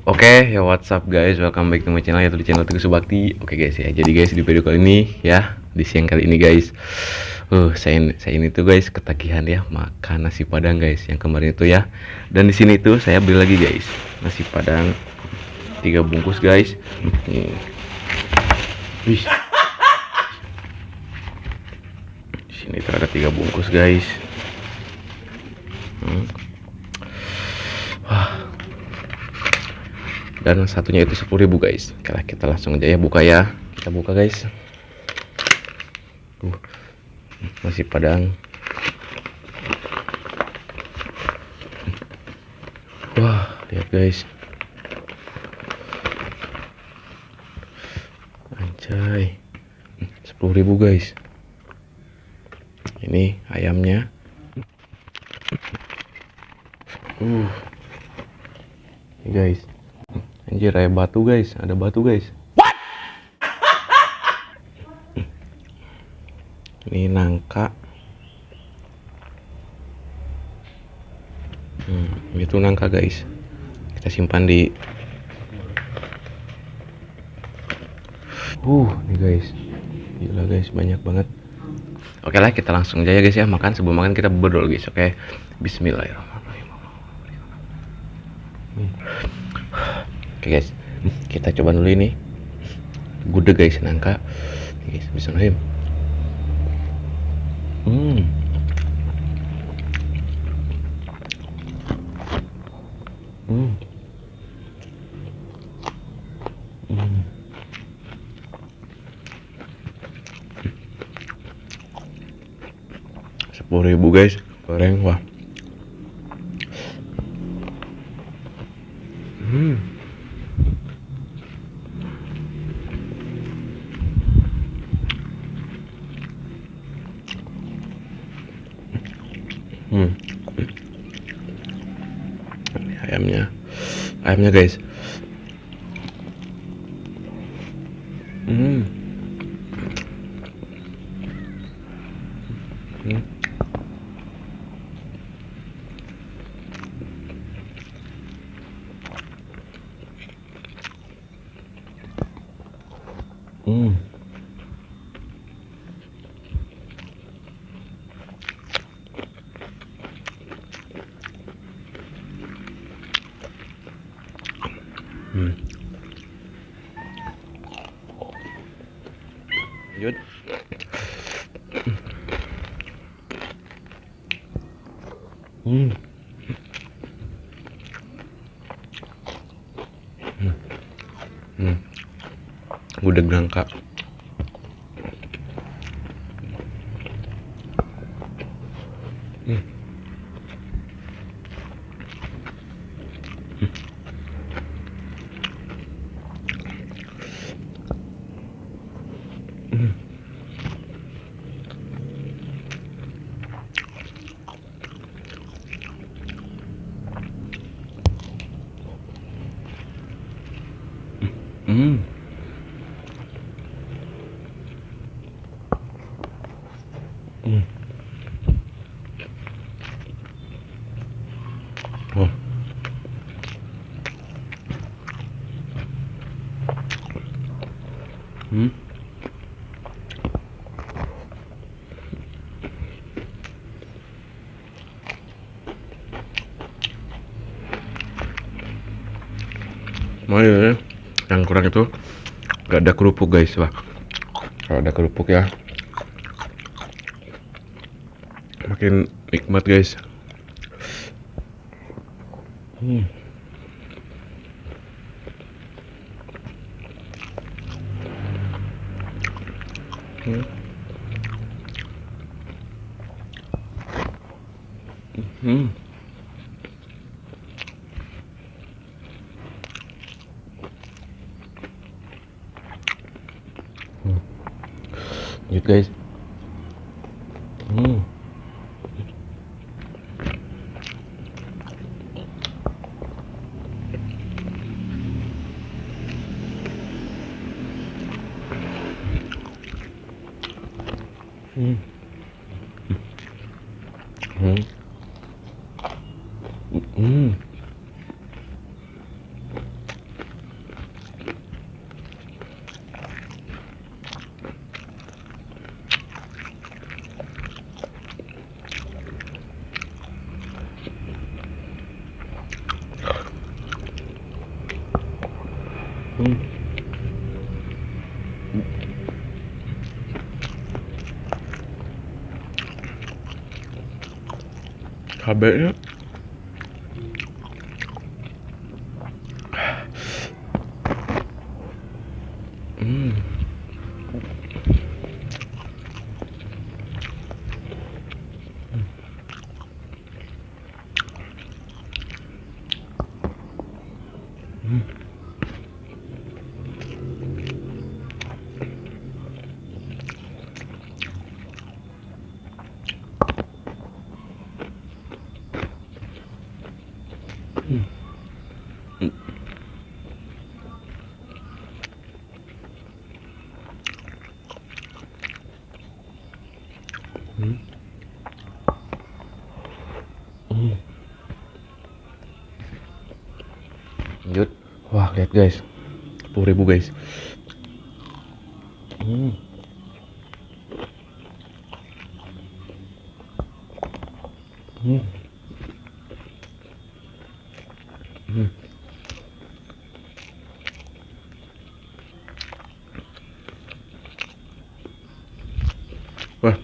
Oke, ya what's up guys, welcome back to my channel, yaitu di channel Teguh Subakti. Oke guys ya, jadi guys di video kali ini ya, di siang kali ini guys, saya ini tuh guys ketagihan ya makan nasi padang guys, yang kemarin itu ya. Dan di sini tuh saya beli lagi guys, nasi padang 3 bungkus guys. Wih, di sini tuh ada 3 bungkus guys. Dan satunya itu 10.000 guys. Oke, kita langsung aja ya buka ya. Kita buka guys. Nasi padang. Wah, lihat guys. Anjay. 10.000 guys. Ini ayamnya. Ini guys. Anjir, ada batu guys, ada batu guys. What? Ini nangka. Itu nangka guys. Kita simpan di. Nih guys. Gila guys, banyak banget. Oke lah, kita langsung aja ya guys ya makan. Sebelum makan kita berdoa guys. Oke. Bismillahirrahmanirrahim. Oke guys, kita coba dulu ini gudeg guys, nangka guys. Bismillahirrahmanirrahim. Rp10.000 guys, goreng. Wah. Ini ayamnya guys. Lanjut. Gudeg nangka. Oh. Ya, yang kurang itu gak ada kerupuk guys. Wah, kalau ada kerupuk ya makin nikmat guys. Lanjut guys. Hmm. Cabenya hmm. Hmm. Hmm. Lanjut. Wah, lihat guys. 10.000 guys. Hmm. Hmm. Hmm. Wah.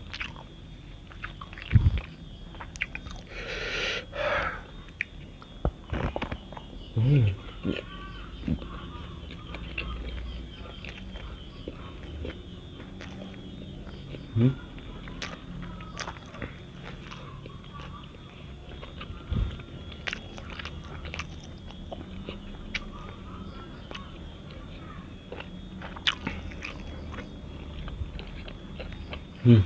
Hmm. Hmm. Hmm.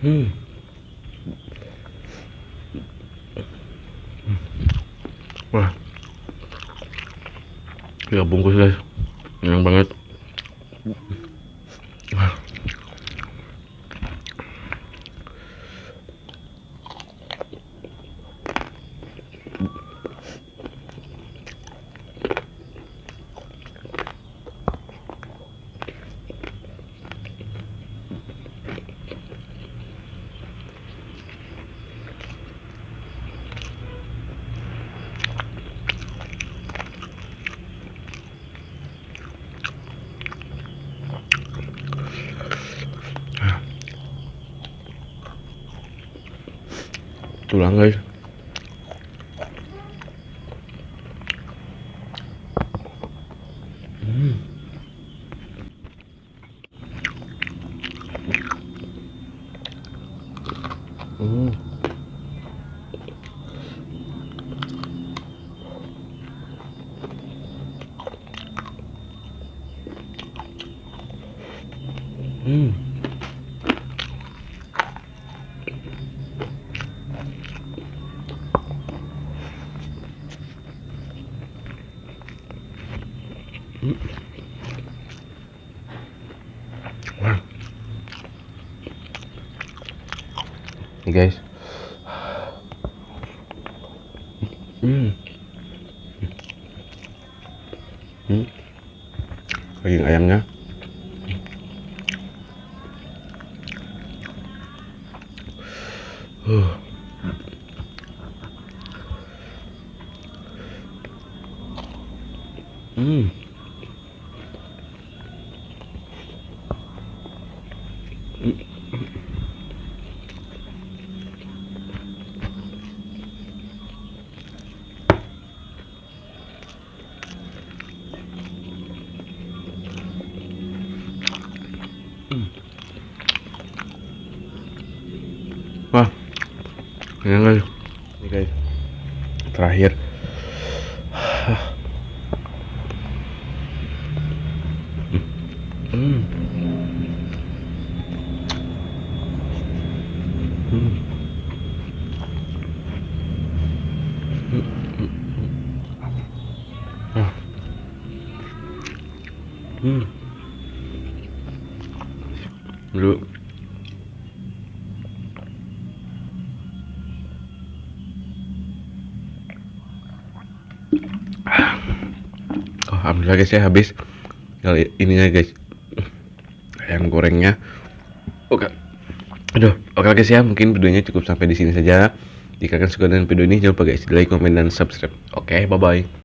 Hmm. Wah, 3 bungkus guys. Enak banget. Tulang guys. Hmm. Hmm. Hmm. Wah. Nih guys. Hmm. Hmm. Daging ayamnya. Uh. Hmm. Wah, ini guys. Ini guys. Terakhir. Hmm. Hmm. Ah. Hmm. dulu. Oh, alhamdulillah guys ya, habis kali ininya guys, ayam gorengnya. Oke, aduh, oke guys ya, mungkin videonya cukup sampai di sini saja. Jika kalian suka dengan video ini, jangan lupa guys, like, komen, dan subscribe. Oke, bye bye.